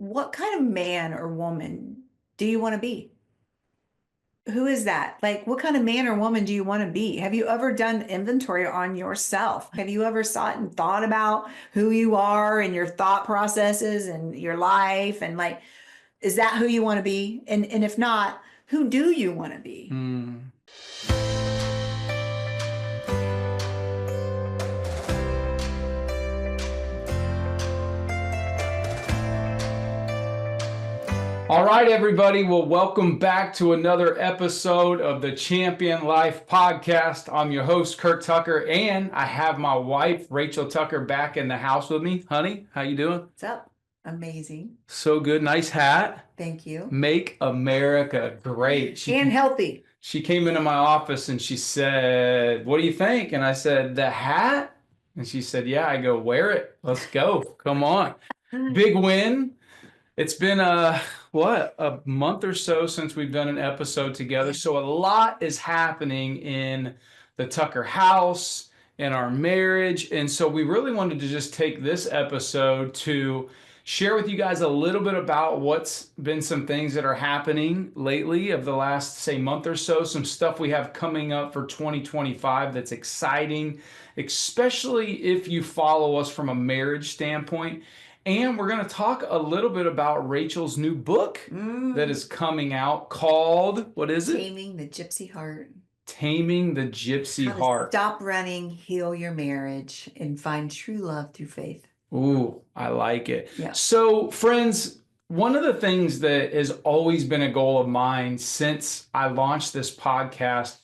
what kind of man or woman do you want to be? Who is that? Like, what kind of man or woman do you want to be? Have you ever done inventory on yourself? Have you ever sat and thought about who you are and your thought processes and your life? And like, is that who you want to be? And if not, who do you want to be? Mm. All right, everybody. Well, welcome back to another episode of the Champion Life podcast. I'm your host, Curt Tucker, and I have my wife, Rachel Tucker, back in the house with me. Honey, how you doing? What's up? Amazing. So good. Nice hat. Thank you. Make America great. And healthy. She came into my office and she said, "What do you think?" And I said, "The hat?" And she said, "Yeah." I go, "Wear it. Let's go. Come on." Big win. It's been a month or so since we've done an episode together. So a lot is happening in the Tucker house, in our marriage. And so we really wanted to just take this episode to share with you guys a little bit about what's been some things that are happening lately of the last, say, month or so, some stuff we have coming up for 2025 that's exciting, especially if you follow us from a marriage standpoint. And we're going to talk a little bit about Rachel's new book that is coming out called, what is it? Taming the Gypsy Heart. Taming the Gypsy Heart. Stop running, heal your marriage, and find true love through faith. Ooh, I like it. Yeah. So, friends, one of the things that has always been a goal of mine since I launched this podcast,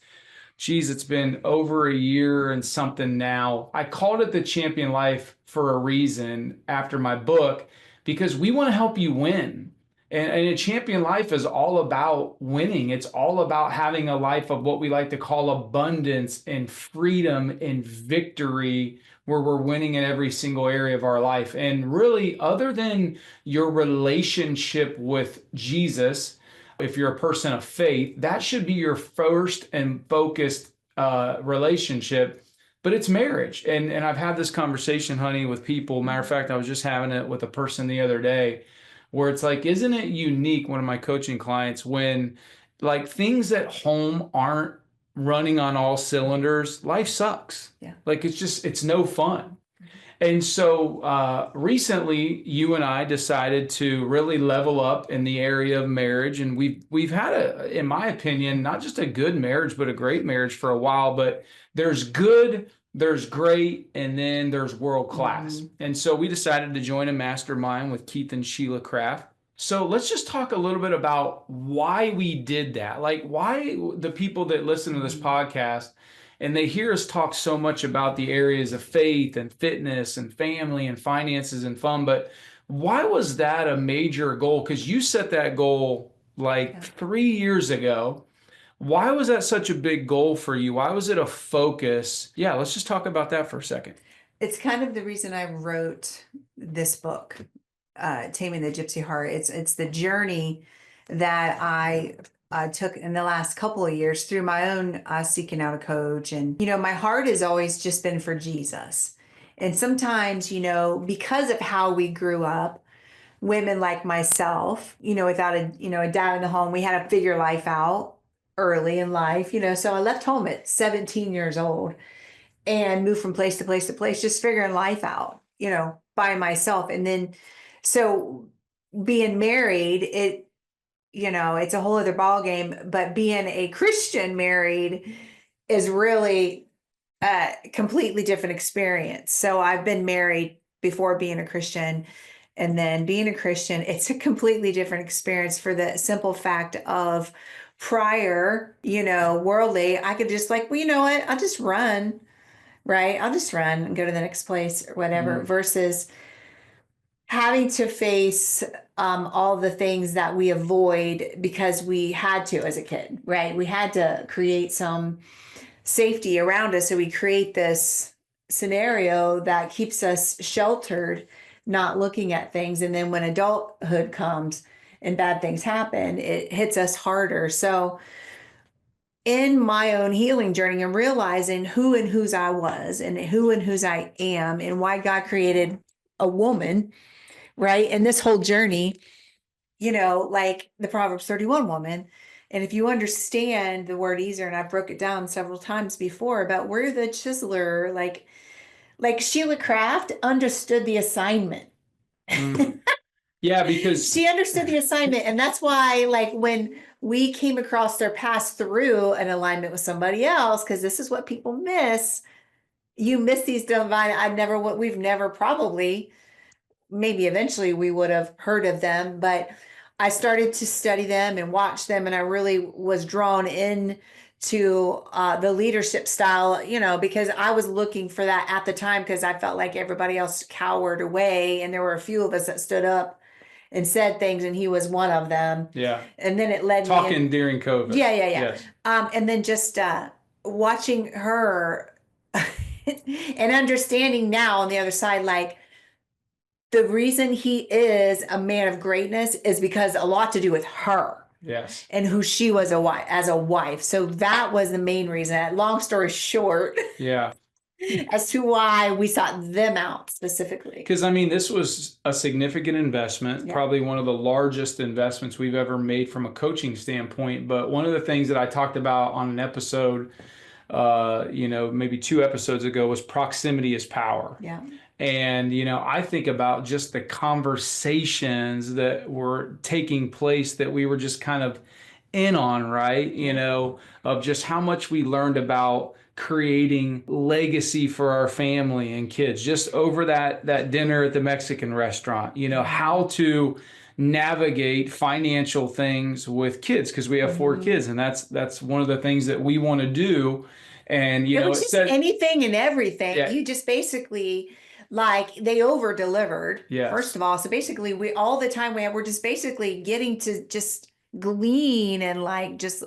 geez, it's been over a year and something now. I called it the Champion Life for a reason after my book, because we want to help you win. And a champion life is all about winning. It's all about having a life of what we like to call abundance and freedom and victory, where we're winning in every single area of our life. And really, other than your relationship with Jesus, if you're a person of faith, that should be your first and focused relationship. But it's marriage. And I've had this conversation, honey, with people. Matter of fact, I was just having it with a person the other day, where it's like, isn't it unique, one of my coaching clients, when like things at home aren't running on all cylinders, life sucks. Yeah. Like it's no fun. And so recently, you and I decided to really level up in the area of marriage. And we've had, in my opinion, not just a good marriage, but a great marriage for a while. But there's good, there's great, and then there's world class. And so we decided to join a mastermind with Keith and Sheila Kraft. So let's just talk a little bit about why we did that. Like, why the people that listen to this podcast and they hear us talk so much about the areas of faith and fitness and family and finances and fun, but why was that a major goal? Because you set that goal like 3 years ago. Why was that such a big goal for you? Why was it a focus? Yeah, let's just talk about that for a second. It's kind of the reason I wrote this book, Taming the Gypsy Heart. It's the journey that I took in the last couple of years through my own seeking out a coach. And, my heart has always just been for Jesus. And sometimes, because of how we grew up, women like myself, without a dad in the home, we had to figure life out early in life, so I left home at 17 years old and moved from place to place to place, just figuring life out, by myself. And then, so being married, it's a whole other ball game, but being a Christian married is really a completely different experience. So I've been married before being a Christian, and then being a Christian, it's a completely different experience for the simple fact of prior, worldly, I could just like, well, you know what? I'll just run, right? I'll just run and go to the next place or whatever, versus having to face all the things that we avoid because we had to as a kid, right? We had to create some safety around us. So we create this scenario that keeps us sheltered, not looking at things. And then when adulthood comes and bad things happen, it hits us harder. So in my own healing journey and realizing who and whose I was and who and whose I am and why God created a woman right? And this whole journey, like the Proverbs 31 woman. And if you understand the word easier, and I've broke it down several times before about where the chiseler, like Sheila Craft understood the assignment. Mm. Yeah, because She understood the assignment. And that's why, like, when we came across their pass through an alignment with somebody else, because this is what people miss. You miss these divine, we've never probably, maybe eventually we would have heard of them, but I started to study them and watch them, and I really was drawn in to the leadership style, because I was looking for that at the time because I felt like everybody else cowered away, and there were a few of us that stood up and said things, and he was one of them. yeah, And then it led me talking during COVID. Yeah. Yes. And then just watching her and understanding now on the other side, like, the reason he is a man of greatness is because a lot to do with her. Yes. And who she was as a wife. So that was the main reason. Long story short. Yeah. As to why we sought them out specifically. Because I mean, this was a significant investment, probably one of the largest investments we've ever made from a coaching standpoint. But one of the things that I talked about on an episode, maybe 2 episodes ago, was proximity is power. Yeah. And, I think about just the conversations that were taking place that we were just kind of in on, right? Of just how much we learned about creating legacy for our family and kids just over that dinner at the Mexican restaurant, how to navigate financial things with kids, because we have 4 kids, and that's one of the things that we want to do. And, it was just anything and everything. Yeah. You just basically, like, they over delivered. Yes. First of all. So basically we're just basically getting to just glean and like just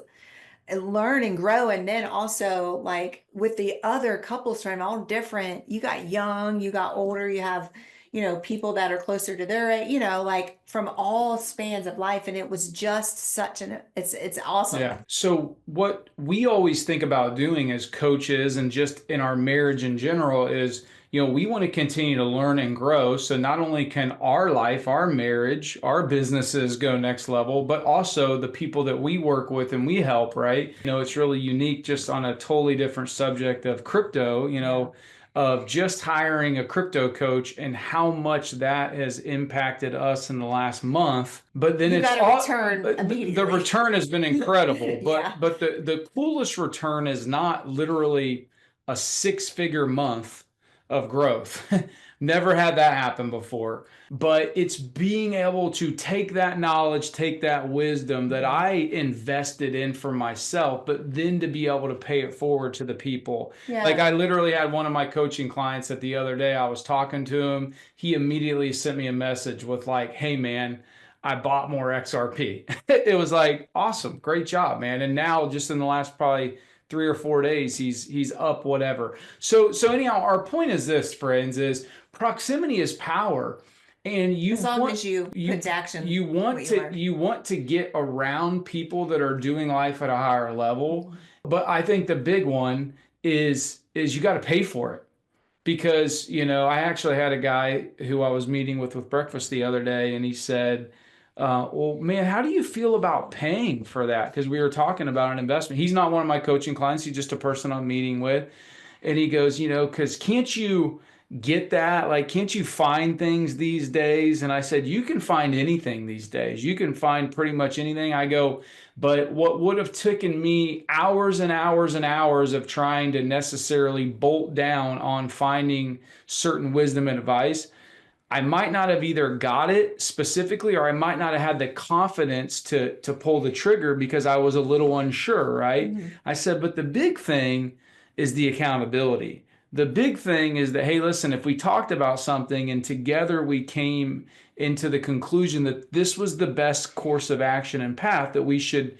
learn and grow. And then also, like, with the other couples from all different, you got young, you got older, you have, people that are closer to their age, like from all spans of life. And it was just such it's awesome. Yeah. So what we always think about doing as coaches and just in our marriage in general is, we want to continue to learn and grow. So not only can our life, our marriage, our businesses go next level, but also the people that we work with and we help, right? It's really unique, just on a totally different subject of crypto, of just hiring a crypto coach and how much that has impacted us in the last month. But then You got a return immediately. The return has been incredible. Yeah. But the coolest return is not literally a 6-figure month of growth. Never had that happen before. But it's being able to take that knowledge, take that wisdom that I invested in for myself, but then to be able to pay it forward to the people. Yeah. Like, I literally had one of my coaching clients that the other day I was talking to him. He immediately sent me a message with like, hey man, I bought more XRP. It was like, awesome, great job, man. And now just in the last probably 3 or 4 days, he's up whatever. So anyhow, our point is this, friends, is proximity is power. And as long as you put to action, you want to get around people that are doing life at a higher level. But I think the big one is you got to pay for it. Because, I actually had a guy who I was meeting with breakfast the other day, and he said, well, man, how do you feel about paying for that? Because we were talking about an investment. He's not one of my coaching clients. He's just a person I'm meeting with. And he goes, because can't you get that? Like, can't you find things these days? And I said, you can find anything these days. You can find pretty much anything. I go, but what would have taken me hours and hours and hours of trying to necessarily bolt down on finding certain wisdom and advice, I might not have either got it specifically, or I might not have had the confidence to pull the trigger because I was a little unsure, right? Mm-hmm. I said, but the big thing is the accountability. The big thing is that, hey, listen, if we talked about something and together we came into the conclusion that this was the best course of action and path that we should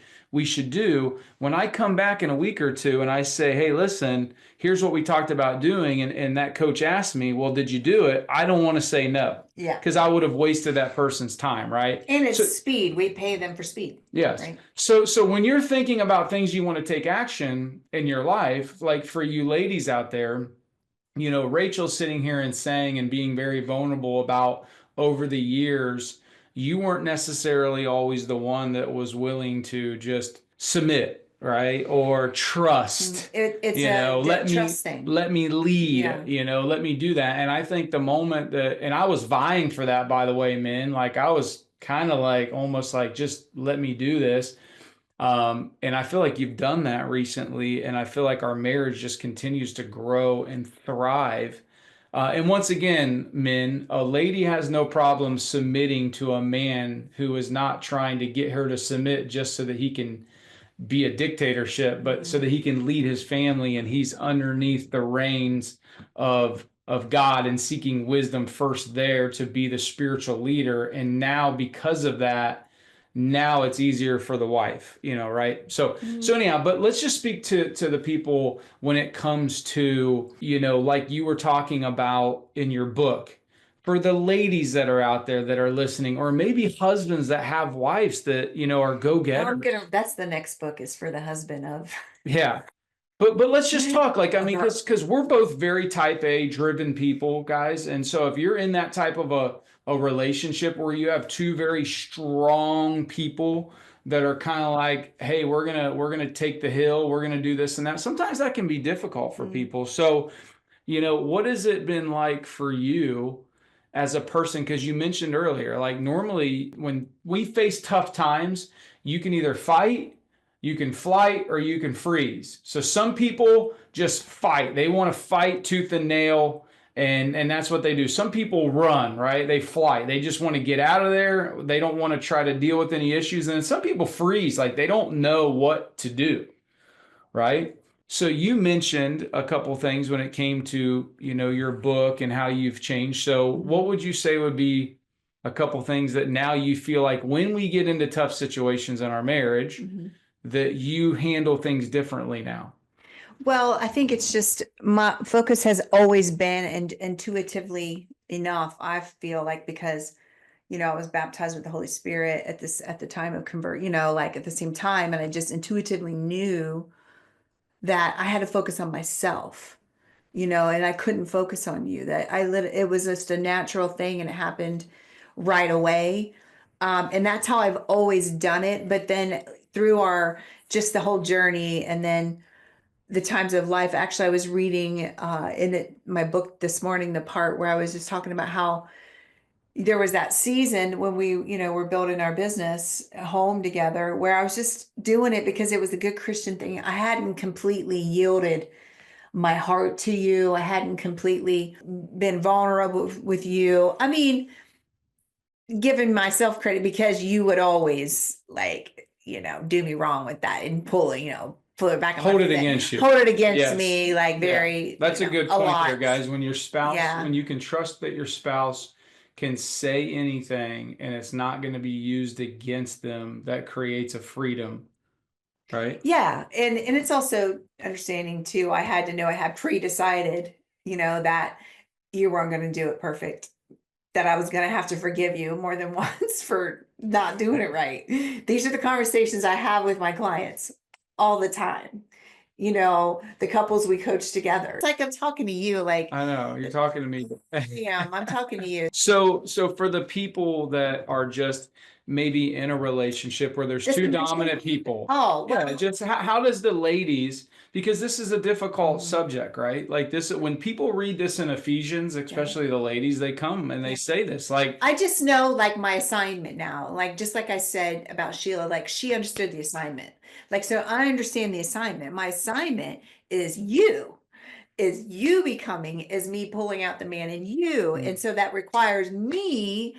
do, when I come back in a week or two and I say, hey, listen, here's what we talked about doing, and that coach asked me, well, did you do it? I don't want to say no. Yeah. Because I would have wasted that person's time, right? And it's speed. We pay them for speed. Yes. Right? So when you're thinking about things you want to take action in your life, like for you ladies out there, Rachel's sitting here and saying and being very vulnerable about over the years, you weren't necessarily always the one that was willing to just submit, right? Or trust, It's let a me trust thing. let me lead, Yeah. let me do that. And I think the moment that, and I was vying for that, by the way, men, like I was kind of like almost like just let me do this. And I feel like you've done that recently, and I feel like our marriage just continues to grow and thrive. And once again, men, a lady has no problem submitting to a man who is not trying to get her to submit just so that he can be a dictatorship, but so that he can lead his family and he's underneath the reins of God and seeking wisdom first there to be the spiritual leader. And now because of that, now it's easier for the wife, right? So anyhow, but let's just speak to the people when it comes to, like you were talking about in your book, for the ladies that are out there that are listening, or maybe husbands that have wives that, are go-getters. That's the next book, is for the husband of. Yeah. But let's just talk, like, I mean, because we're both very type A driven people, guys. And so if you're in that type of a relationship where you have two very strong people that are kind of like, hey, we're gonna take the hill, we're gonna do this and that, sometimes that can be difficult for people. So, what has it been like for you as a person? Because you mentioned earlier, like normally when we face tough times, you can either fight, you can flight, or you can freeze. So some people just fight. They want to fight tooth and nail, and that's what they do. Some people run, right? They fly. They just want to get out of there. They don't want to try to deal with any issues. And then some people freeze, like they don't know what to do, right? So you mentioned a couple things when it came to, your book and how you've changed. So what would you say would be a couple things that now you feel like when we get into tough situations in our marriage, that you handle things differently now? Well, I think it's just my focus has always been, and intuitively enough, I feel like, because I was baptized with the Holy Spirit at the time of convert, like at the same time, and I just intuitively knew that I had to focus on myself, and I couldn't focus on you. That it was just a natural thing, and it happened right away. And that's how I've always done it. But then through just the whole journey, and then the times of life, actually, I was reading my book this morning, the part where I was just talking about how there was that season when we, were building our business home together, where I was just doing it because it was a good Christian thing. I hadn't completely yielded my heart to you. I hadn't completely been vulnerable with you. I mean, giving myself credit, because you would always, like, do me wrong with that and pull it back on Hold it against you. hold it against Yes. me, like Yeah. very, That's a good point there, lot. guys. When your spouse, Yeah. when you can trust that your spouse can say anything and it's not going to be used against them, that creates a freedom, right? Yeah. And it's also understanding too, I had to know, I had pre-decided, that you weren't going to do it perfect, that I was going to have to forgive you more than once for not doing it right. These are the conversations I have with my clients all the time. The couples we coach together. It's like I'm talking to you, like, I know you're talking to me. yeah, I'm talking to you. So for the people that are just maybe in a relationship where there's two dominant people, Oh, yeah, well, just how does the ladies, because this is a difficult subject, right? Like this, when people read this in Ephesians, especially the ladies, they come and they say this, like, I just know, like, my assignment now, like, just like I said about Sheila, like, she understood the assignment. Like, so I understand the assignment. My assignment is you becoming, is me pulling out the man in you. And so that requires me,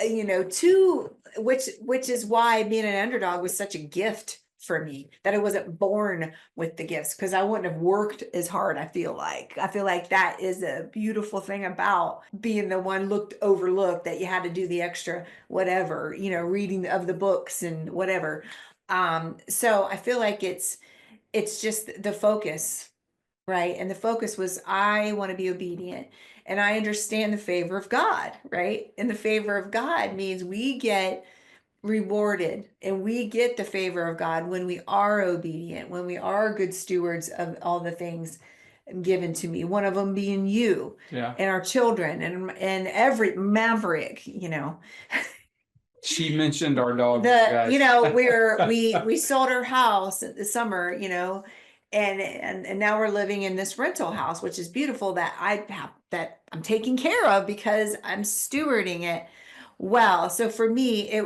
to, which is why being an underdog was such a gift for me, that I wasn't born with the gifts, because I wouldn't have worked as hard. I feel like that is a beautiful thing about being the one overlooked, that you had to do the extra whatever, reading of the books and whatever. So I feel like it's just the focus. Right. And the focus was, I want to be obedient, and I understand the favor of God. Right. And the favor of God means we get rewarded, and we get the favor of God when we are obedient, when we are good stewards of all the things given to me, one of them being you Yeah. and our children and every Maverick, She mentioned our dog, guys. we sold our house in the summer, and now we're living in this rental house, which is beautiful, that I'm taking care of because I'm stewarding it well. So for me,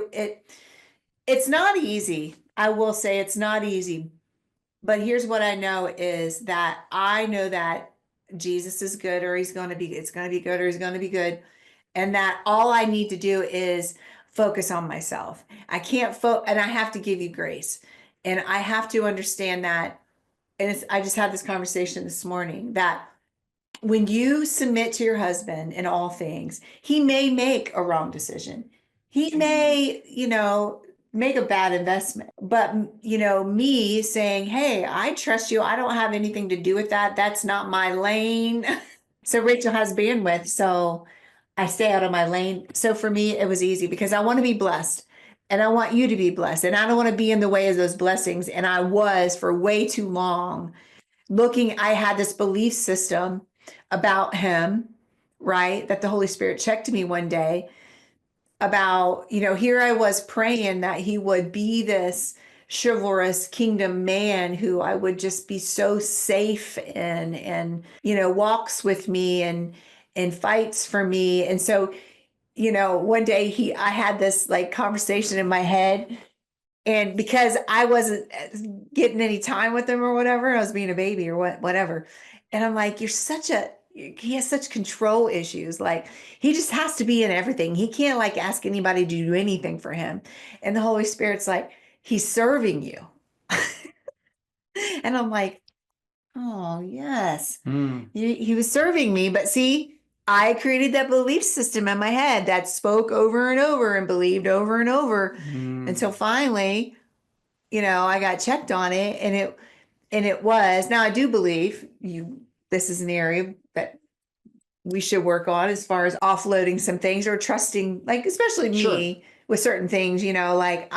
it's not easy. I will say it's not easy, but here's what I know is that I know that Jesus is good, or it's going to be good, or he's going to be good. And that all I need to do is focus on myself. I can't and I have to give you grace. And I have to understand that. And I just had this conversation this morning that when you submit to your husband in all things, he may make a wrong decision. He may, make a bad investment. But, me saying, hey, I trust you. I don't have anything to do with that. That's not my lane. So Rachel has bandwidth. So I stay out of my lane. So for me, it was easy because I want to be blessed and I want you to be blessed. And I don't want to be in the way of those blessings. And I was for way too long I had this belief system about him, right? That the Holy Spirit checked me one day about, here I was praying that he would be this chivalrous kingdom man who I would just be so safe in, and, walks with me and fights for me. And so, one day I had this like conversation in my head, and because I wasn't getting any time with him or whatever, I was being a baby or whatever. And I'm like, he has such control issues. Like he just has to be in everything. He can't like ask anybody to do anything for him. And the Holy Spirit's like, he's serving you. And I'm like, oh yes, he was serving me. But see, I created that belief system in my head that spoke over and over and believed over and over until finally, I got checked on it, and it was. Now I do believe this is an area that we should work on as far as offloading some things or trusting, like especially me with certain things, like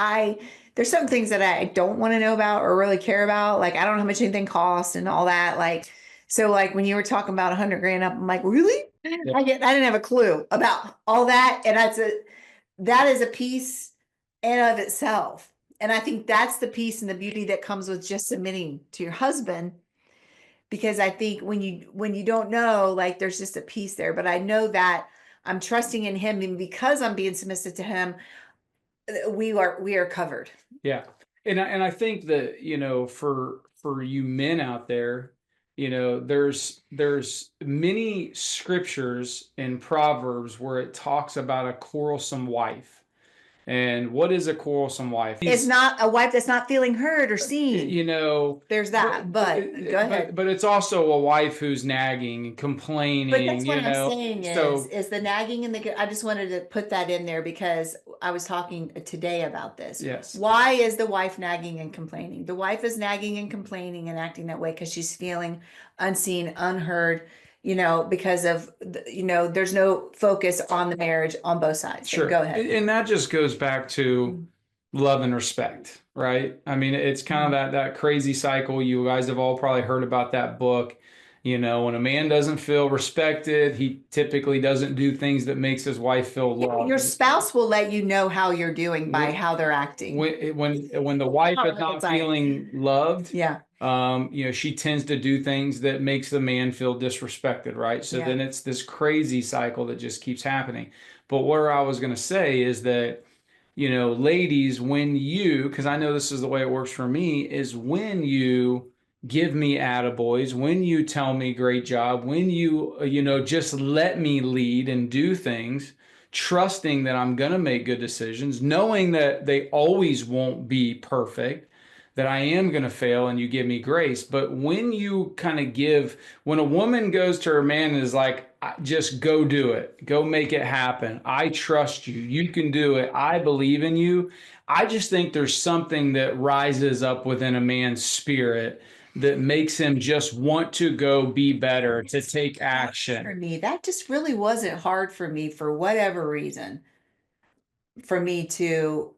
there's some things that I don't want to know about or really care about. Like I don't know how much anything costs and all that. Like, so like when you were talking about 100 grand up, I'm like, really? Yeah. I didn't have a clue about all that. And that is a piece in of itself. And I think that's the peace and the beauty that comes with just submitting to your husband. Because I think when you don't know, like there's just a peace there. But I know that I'm trusting in him, and because I'm being submissive to him, we are covered. Yeah. And I think that, for you men out there, there's many scriptures in Proverbs where it talks about a quarrelsome wife. And what is a quarrelsome wife? It's not a wife that's not feeling heard or seen. There's that, but go ahead. But it's also a wife who's nagging and complaining. But that's what I'm saying So is the nagging and I just wanted to put that in there because I was talking today about this. yes, Why is the wife nagging and complaining? The wife is nagging and complaining and acting that way because she's feeling unseen, unheard, because of, there's no focus on the marriage on both sides. So sure. go ahead. And that just goes back to love and respect, right? I mean, it's kind of that crazy cycle. You guys have all probably heard about that book. When a man doesn't feel respected, he typically doesn't do things that makes his wife feel loved. Your spouse will let you know how you're doing by how they're acting. When the wife is not feeling loved, yeah, she tends to do things that makes the man feel disrespected, right? So then it's this crazy cycle that just keeps happening. But what I was going to say is that, ladies, because I know this is the way it works for me, is when you give me attaboys, when you tell me great job, when you, just let me lead and do things, trusting that I'm going to make good decisions, knowing that they always won't be perfect, that I am going to fail, and you give me grace. But when you when a woman goes to her man and is like, just go do it, go make it happen, I trust you, you can do it, I believe in you, I just think there's something that rises up within a man's spirit that makes him just want to go be better, to take action. For me, that just really wasn't hard for me for whatever reason. For me to,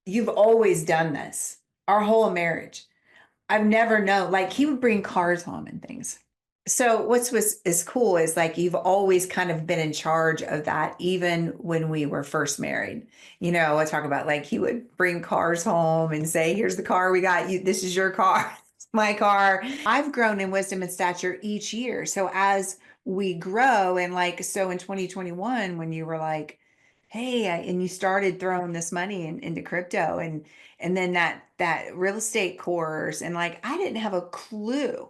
you've always done this, our whole marriage. I've never known, like he would bring cars home and things. So what's was is cool is like you've always kind of been in charge of that, even when we were first married. I talk about like he would bring cars home and say, "Here's the car we got you. This is your car. It's my car." I've grown in wisdom and stature each year. So as we grow, and like so in 2021, when you were like, "Hey," and you started throwing this money into crypto, and then that real estate course, and like I didn't have a clue.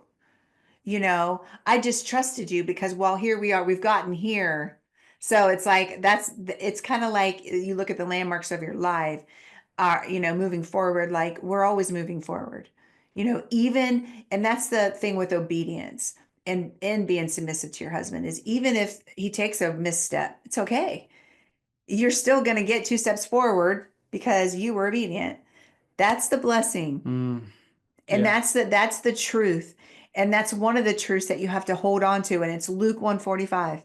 I just trusted you because, well, here we are, we've gotten here. So it's like it's kind of like you look at the landmarks of your life, moving forward, like we're always moving forward. Even and that's the thing with obedience and being submissive to your husband is even if he takes a misstep, it's okay. You're still going to get 2 steps forward because you were obedient. That's the blessing. Mm, And yeah. that's the truth. And that's one of the truths that you have to hold on to. And it's Luke 145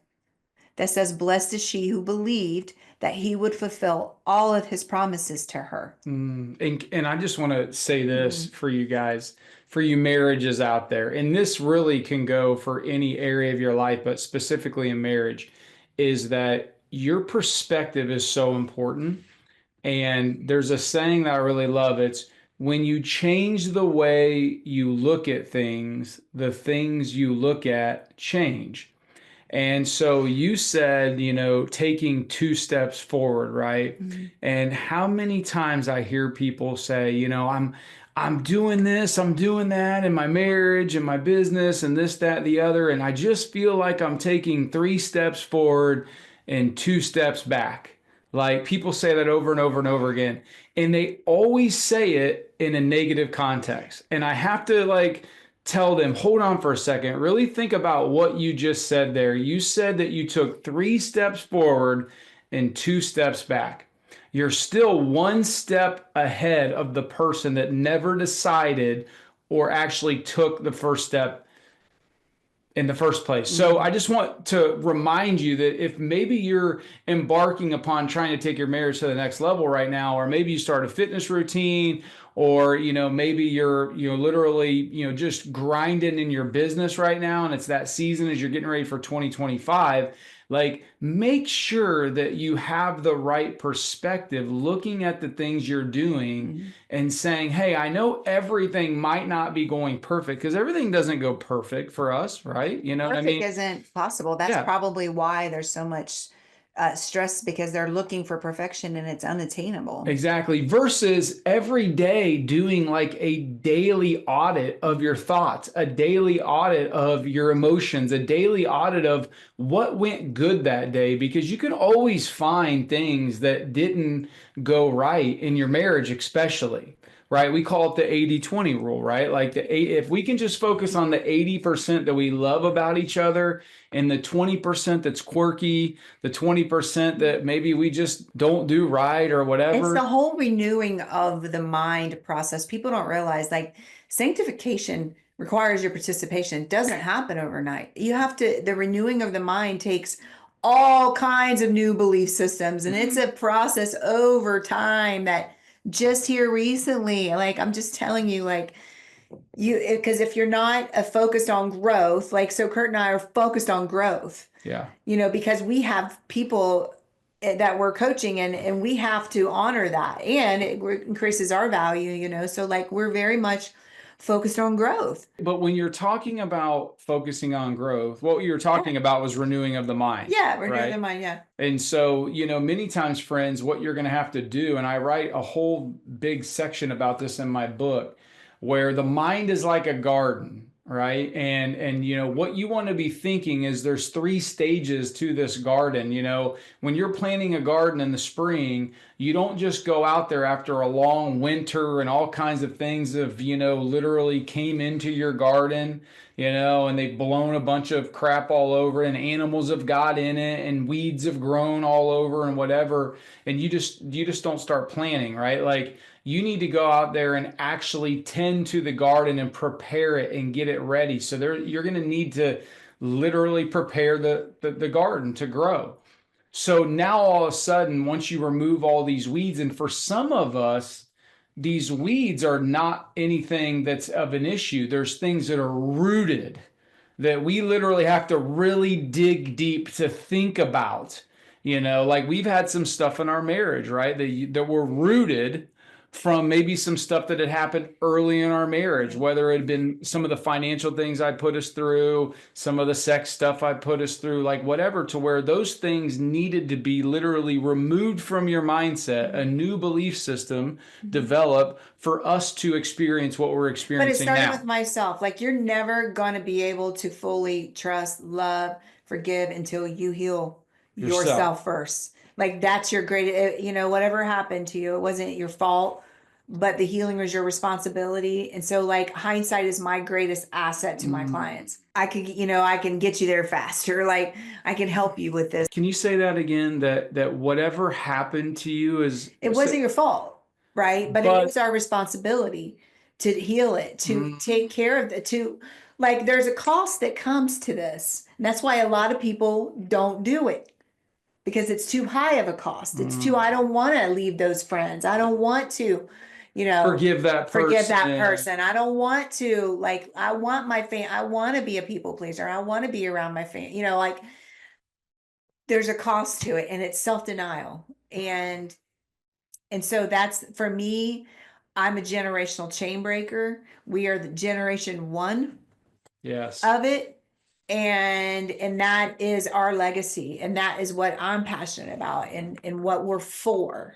that says, "Blessed is she who believed that he would fulfill all of his promises to her." And I just want to say this Mm. for you guys, for you marriages out there, and this really can go for any area of your life, but specifically in marriage, is that your perspective is so important. And there's a saying that I really love. It's when you change the way you look at things, the things you look at change. And so you said, taking 2 steps forward, right? Mhm. And how many times I hear people say, I'm doing this, I'm doing that in my marriage and my business and this, that, the other, and I just feel like I'm taking 3 steps forward and 2 steps back. Like people say that over and over and over again, and they always say it in a negative context. And I have to like tell them, hold on for a second, really think about what you just said there. You said that you took 3 steps forward and 2 steps back. You're still 1 step ahead of the person that never decided or actually took the first step in the first place. So Mhm. I just want to remind you that if maybe you're embarking upon trying to take your marriage to the next level right now, or maybe you start a fitness routine, or maybe you're literally just grinding in your business right now, and it's that season as you're getting ready for 2025, like make sure that you have the right perspective looking at the things you're doing Mhm. and saying, hey, I know everything might not be going perfect because everything doesn't go perfect for us, right? You know what I Perfect mean? isn't possible. That's Yeah, probably why there's so much stress because they're looking for perfection and it's unattainable. exactly. Versus every day doing like a daily audit of your thoughts, a daily audit of your emotions, a daily audit of what went good that day, because you can always find things that didn't go right in your marriage, especially. Right? We call it the 80-20 rule, right? Like if we can just focus on the 80% that we love about each other and the 20% that's quirky, the 20% that maybe we just don't do right or It's the whatever. whole renewing of the mind process. People don't realize like sanctification requires your participation. It doesn't happen overnight. The renewing of the mind takes all kinds of new belief systems, and it's a process over time that just here recently, like I'm just telling you, like because if you're not focused on growth, like so Curt and I are focused on growth, Yeah. because we have people that we're coaching and we have to honor that and it increases our value, so like we're very much focused on growth. But when you're talking about focusing on growth, what you were Yeah, talking about was renewing of the mind, yeah, renew the right? mind, yeah. And so, many times, friends, what you're going to have to do, and I write a whole big section about this in my book, where the mind is like a garden, right? And what you want to be thinking is there's 3 stages to this garden. When you're planting a garden in the spring, you don't just go out there after a long winter and all kinds of things have, literally came into your garden, and they've blown a bunch of crap all over and animals have got in it and weeds have grown all over and whatever. And you just don't start planting, right? Like you need to go out there and actually tend to the garden and prepare it and get it ready. So you're going to need to literally prepare the garden to grow. So now all of a sudden, once you remove all these weeds, and for some of us, these weeds are not anything that's of an issue. There's things that are rooted that we literally have to really dig deep to think about. Like we've had some stuff in our marriage, right? That were rooted from maybe some stuff that had happened early in our marriage, whether it had been some of the financial things I put us through, some of the sex stuff I put us through, like whatever, to where those things needed to be literally removed from your mindset, a new belief system develop for us to experience what we're But it experiencing started with now. myself. Like you're never going to be able to fully trust, love, forgive until you heal Yourself. yourself first. Like that's your great, whatever happened to you, it wasn't your fault, but the healing was your responsibility. And so like hindsight is my greatest asset to my clients. I can get you there faster. Like I can help you with this. Can you say that again? That whatever happened to you is, It wasn't your fault, right? But it but is our responsibility to heal it, to take care of it, to like there's a cost that comes to this. And that's why a lot of people don't do it because it's too high of a cost. I don't want to leave those friends. I don't want to, forgive that forgive that person. person. I don't want to, like, I want my I want to be a people pleaser. I want to be around my family, like there's a cost to it and it's self-denial. And so that's for me, I'm a generational chain breaker. We are the generation one Yes. of it. And that is our legacy. And that is what I'm passionate about and what we're for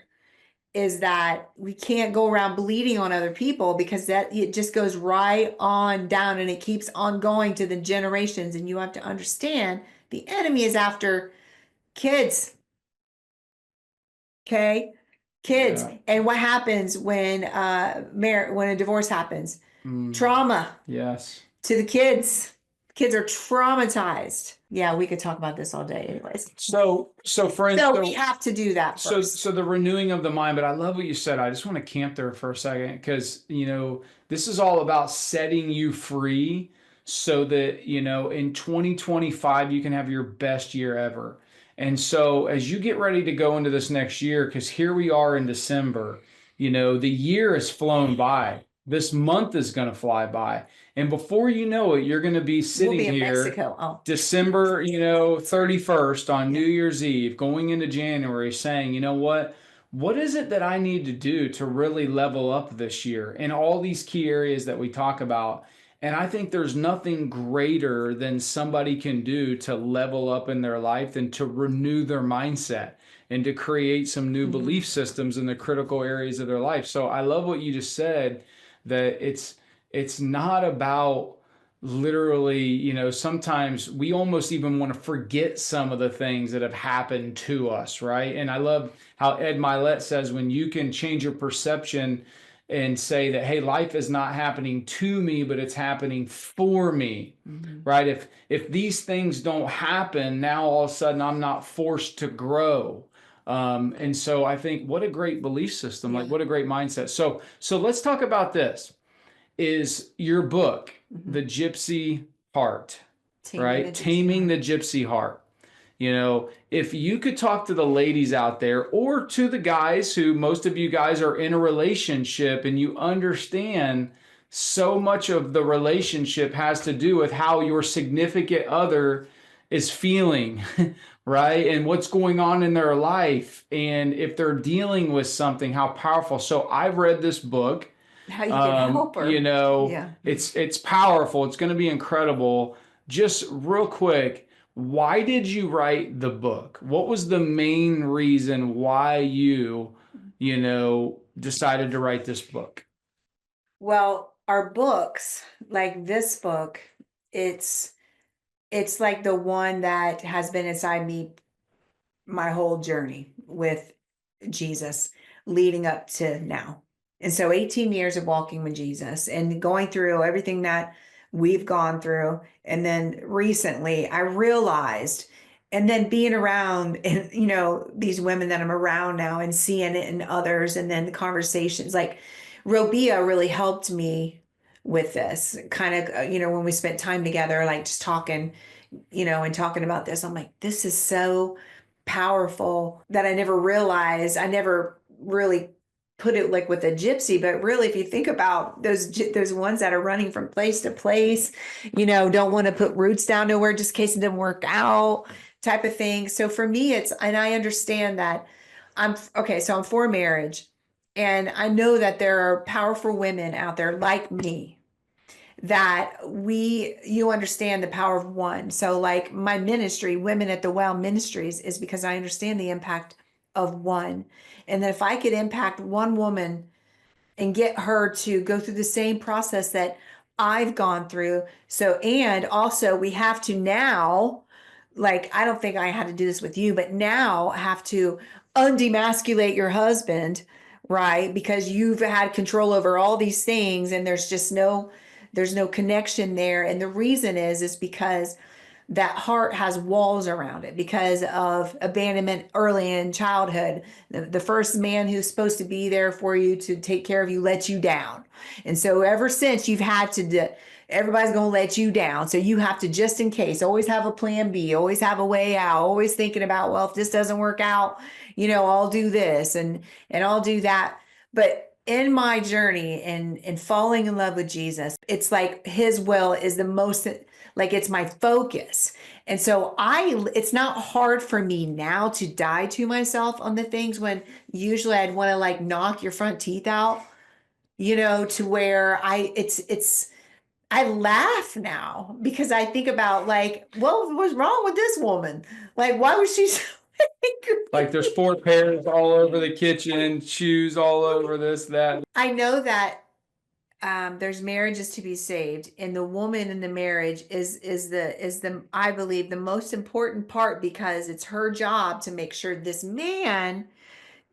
is that we can't go around bleeding on other people because that it just goes right on down and it keeps on going to the generations. And you have to understand the enemy is after kids. Okay. Kids. Yeah. And what happens when when a divorce happens? Trauma Yes. to the kids. Kids are traumatized. Yeah, we could talk about this all day anyways. So friends, So we have to do that so first. so the renewing of the mind, but I love what you said. I just want to camp there for a second because this is all about setting you free so that in 2025 you can have your best year ever. And so as you get ready to go into this next year, because here we are in December, the year has flown by. This month is going to fly by. And before you know it, you're going to be We'll sitting be in here Mexico. Oh, December, 31st on yeah. New Year's Eve, going into January, saying, you know what? What is it that I need to do to really level up this year in all these key areas that we talk about? And I think there's nothing greater than somebody can do to level up in their life than to renew their mindset and to create some new belief systems in the critical areas of their life. So I love what you just said, that it's not about literally, sometimes we almost even want to forget some of the things that have happened to us, right? And I love how Ed Milet says when you can change your perception and say that, hey, life is not happening to me, but it's happening for me, right? If these things don't happen, now all of a sudden I'm not forced to grow. And so I think what a great belief system, like what a great mindset. So let's talk about this. Is your book, The Gypsy Heart, right? Taming the Gypsy Heart. If you could talk to the ladies out there or to the guys, who most of you guys are in a relationship and you understand so much of the relationship has to do with how your significant other is feeling, right? And what's going on in their life. And if they're dealing with something, how powerful. So I've read this book. How you can help her. Yeah. It's powerful. It's going to be incredible. Just real quick, why did you write the book? What was the main reason why decided to write this book? Well, our books, like this book, it's it's like the one that has been inside me my whole journey with Jesus leading up to now. And so 18 years of walking with Jesus and going through everything that we've gone through. And then recently I realized, and then being around and, these women that I'm around now and seeing it in others, and then the conversations like Robia really helped me with this kind of, when we spent time together, like just talking, and talking about this, I'm like, this is so powerful that I never realized. I never really put it like with a gypsy, but really, if you think about those ones that are running from place to place, don't want to put roots down nowhere just in case it didn't work out, type of thing. So for me, and I understand that so I'm for marriage, and I know that there are powerful women out there like me that you understand the power of one. So like my ministry, Women at the Well Ministries, is because I understand the impact of one. And that if I could impact one woman and get her to go through the same process that I've gone through. So, and also we have to now, like, I don't think I had to do this with you, but now have to undemasculate your husband, right? Because you've had control over all these things and there's no connection there. And the reason is because that heart has walls around it because of abandonment early in childhood. The first man who's supposed to be there for you to take care of you let you down. And so ever since you've had to, everybody's going to let you down. So you have to, just in case, always have a plan B, always have a way out, always thinking about, well, if this doesn't work out, I'll do this and I'll do that. But in my journey and falling in love with Jesus, it's like his will is the most, like it's my focus. And so it's not hard for me now to die to myself on the things when usually I'd want to like knock your front teeth out, to where I laugh now because I think about like, well, what's wrong with this woman? Like, why was she so angry? Like there's 4 pairs all over the kitchen, shoes all over this, that. I know that there's marriages to be saved, and the woman in the marriage is the I believe the most important part because it's her job to make sure this man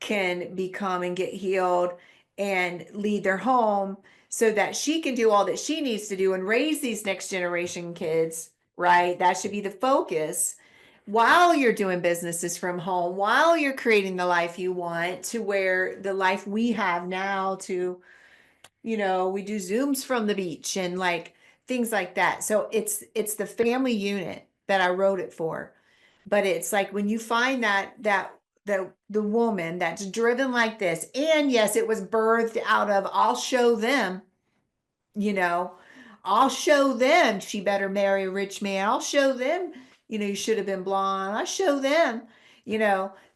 can become and get healed and lead their home so that she can do all that she needs to do and raise these next generation kids, right? That should be the focus while you're doing businesses from home, while you're creating the life you want, to where the life we have now to, we do Zooms from the beach and like things like that. So it's the family unit that I wrote it for. But it's like when you find the woman that's driven like this, and yes, it was birthed out of I'll show them, you know, I'll show them she better marry a rich man. I'll show them, you should have been blonde. I'll show them,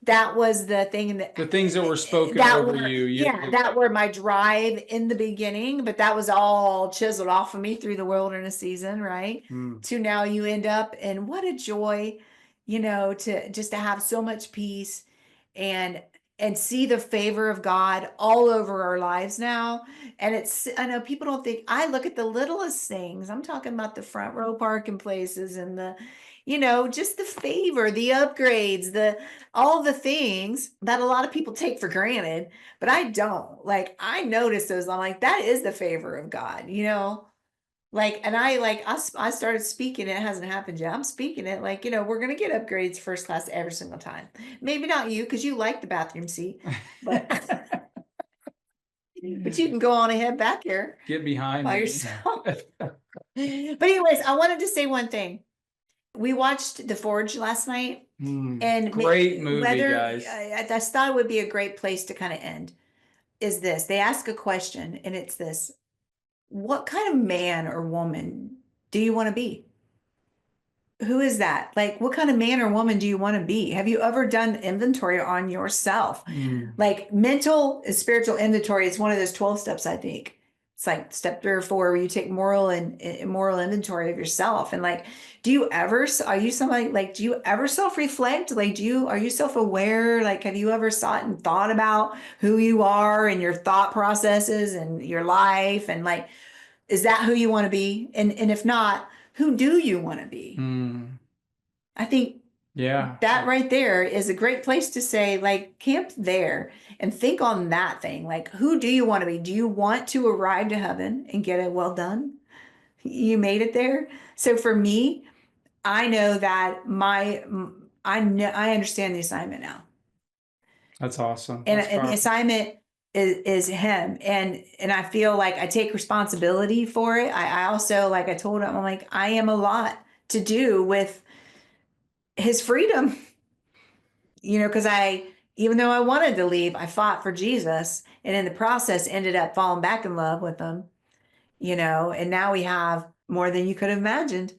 that was the thing The things that were spoken that over were, you. yeah, that were my drive in the beginning, but that was all chiseled off of me through the wilderness season, right? To now you end up, and what a joy, to just to have so much peace and see the favor of God all over our lives now. And I know people don't think, I look at the littlest things. I'm talking about the front row parking places and just the favor, the upgrades, all the things that a lot of people take for granted, but I don't. Like, I notice those. I'm like, that is the favor of God, like, and I started speaking. It hasn't happened yet. I'm speaking it like, we're going to get upgrades first class every single time. Maybe not you, because you like the bathroom seat, but, but you can go on ahead back here Get behind by me. yourself. But anyways, I wanted to say one thing. We watched The Forge last night. And great movie, guys. I just thought it would be a great place to kind of end. Is this? They ask a question, and it's this: what kind of man or woman do you want to be? Who is that? Like, what kind of man or woman do you want to be? Have you ever done inventory on yourself? Like mental and spiritual inventory is one of those 12 steps, I think. It's like step 3 or 4 where you take moral and moral inventory of yourself. And like, are you somebody like, do you ever self-reflect? Like, are you self-aware? Like, have you ever sought and thought about who you are and your thought processes and your life? And like, is that who you want to be? And if not, who do you want to be? I think that right there is a great place to say, like, camp there and think on that thing. Like, who do you want to be? Do you want to arrive to heaven and get it well done? You made it there. So for me, I know that I understand the assignment now. That's awesome. And the assignment is him. And I feel like I take responsibility for it. I also, like I told him, I'm like, I am a lot to do with his freedom, because even though I wanted to leave, I fought for Jesus, and in the process ended up falling back in love with him, and now we have more than you could have imagined.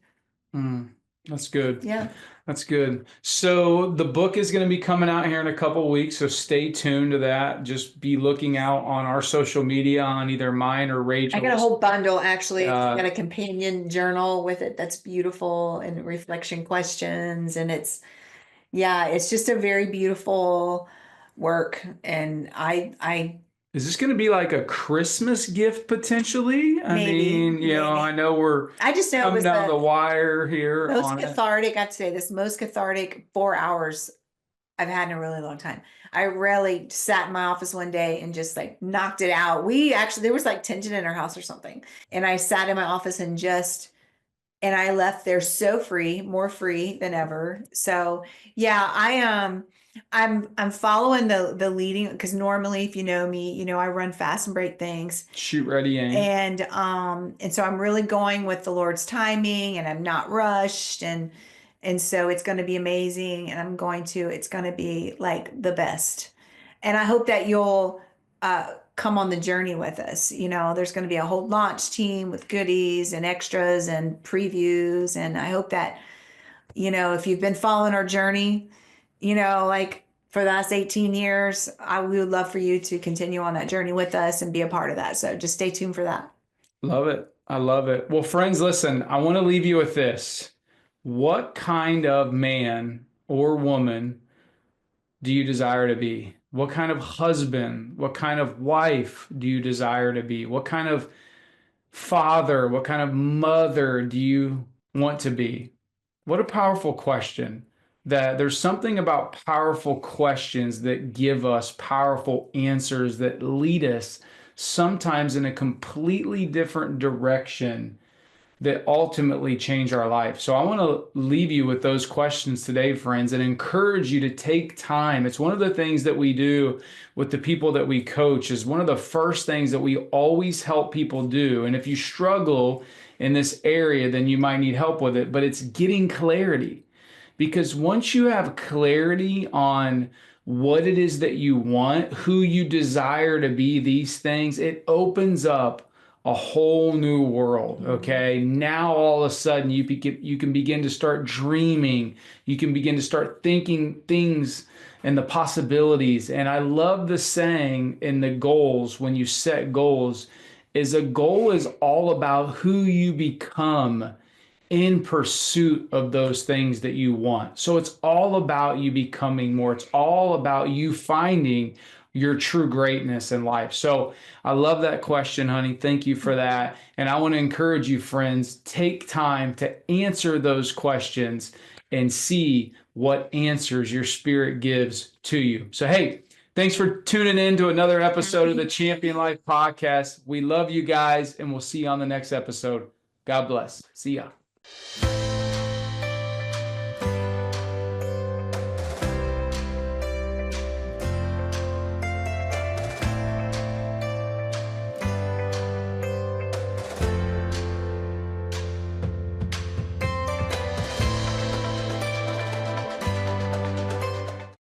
That's good. Yeah. That's good. So the book is going to be coming out here in a couple of weeks, so stay tuned to that. Just be looking out on our social media on either mine or Rachel's. I got a whole bundle, actually. It's got a companion journal with it that's beautiful, and reflection questions, and it's just a very beautiful work. And Is this going to be like a Christmas gift potentially? Maybe. I know we're I just know it coming was down the wire here most on it. cathartic. I'd say this most cathartic 4 hours I've had in a really long time. I rarely sat in my office one day and just like knocked it out. There was like tension in our house or something. And I sat in my office and I left there so free, more free than ever. So yeah, I'm following the leading, because normally, if you know me, I run fast and break things. Shoot, ready, aim. And so I'm really going with the Lord's timing, and I'm not rushed, and so it's going to be amazing, and it's going to be like the best. And I hope that you'll come on the journey with us. There's going to be a whole launch team with goodies and extras and previews. And I hope that, if you've been following our journey, like for the last 18 years, we would love for you to continue on that journey with us and be a part of that. So just stay tuned for that. Love it. I love it. Well, friends, listen, I want to leave you with this. What kind of man or woman do you desire to be? What kind of husband, what kind of wife do you desire to be? What kind of father, what kind of mother do you want to be? What a powerful question. That there's something about powerful questions that give us powerful answers that lead us sometimes in a completely different direction that ultimately change our life. So I want to leave you with those questions today, friends, and encourage you to take time. It's one of the things that we do with the people that we coach, is one of the first things that we always help people do. And if you struggle in this area, then you might need help with it, but it's getting clarity. Because once you have clarity on what it is that you want, who you desire to be, these things, it opens up a whole new world. Okay. Now all of a sudden you can begin to start dreaming. You can begin to start thinking things and the possibilities. And I love the saying in the goals, when you set goals, is a goal is all about who you become in pursuit of those things that you want. So it's all about you becoming more. It's all about you finding your true greatness in life. So I love that question, honey. Thank you for that. And I want to encourage you, friends, take time to answer those questions and see what answers your spirit gives to you. So, hey, thanks for tuning in to another episode of the Champion Life Podcast. We love you guys, and we'll see you on the next episode. God bless. See ya.